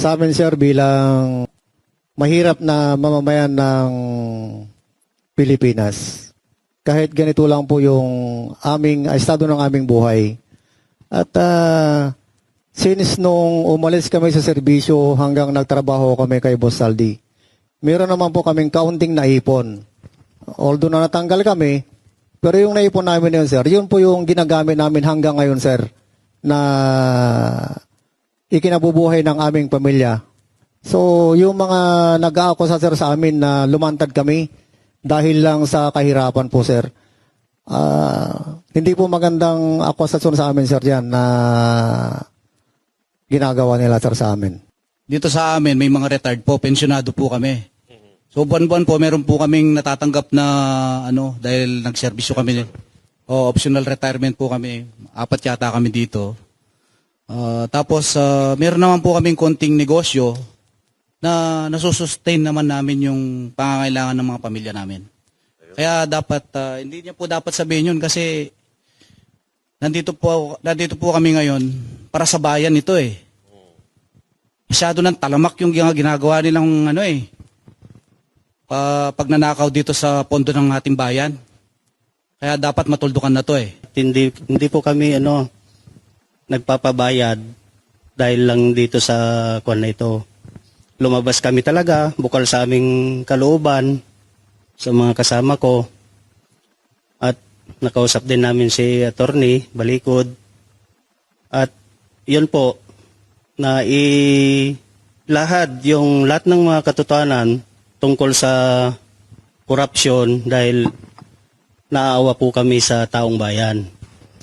Sa amin, sir, bilang mahirap na mamamayan ng Pilipinas, kahit ganito lang po yung estado ng aming buhay. At since nung umalis kami sa serbisyo hanggang nagtrabaho kami kay Boss Saldi, meron naman po kaming kaunting naipon. Although na natanggal kami, pero yung naipon namin yun, sir, yun po yung ginagamit namin hanggang ngayon, sir, na ikinabubuhay ng aming pamilya. So, yung mga nag-aakusa, sir, sa amin na lumantad kami dahil lang sa kahirapan po, sir. Hindi po magandang akusasyon sa amin, sir, yan na ginagawa nila, sir, sa amin. Dito sa amin, may mga retired po, pensyonado po kami. So buwan-buwan po, meron po kaming natatanggap na dahil nagserbisyo kami. Optional retirement po kami. 4 yata kami dito. Tapos meron naman po kaming konting negosyo na nasusustain naman namin yung pangangailangan ng mga pamilya namin. Kaya dapat, hindi niya po dapat sabihin yun kasi nandito po kami ngayon para sa bayan ito eh. Masyado ng talamak yung ginagawa nilang pag nanakaw dito sa pondo ng ating bayan. Kaya dapat matuldukan na to eh. Hindi po kami nagpapabayad dahil lang dito sa kuwan na ito. Lumabas kami talaga, bukal sa aming kalooban, sa mga kasama ko. At nakausap din namin si attorney, Balikod. At yun po, lahat ng mga katotohanan tungkol sa korupsyon dahil naawa po kami sa taong bayan.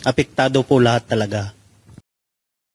Apektado po lahat talaga.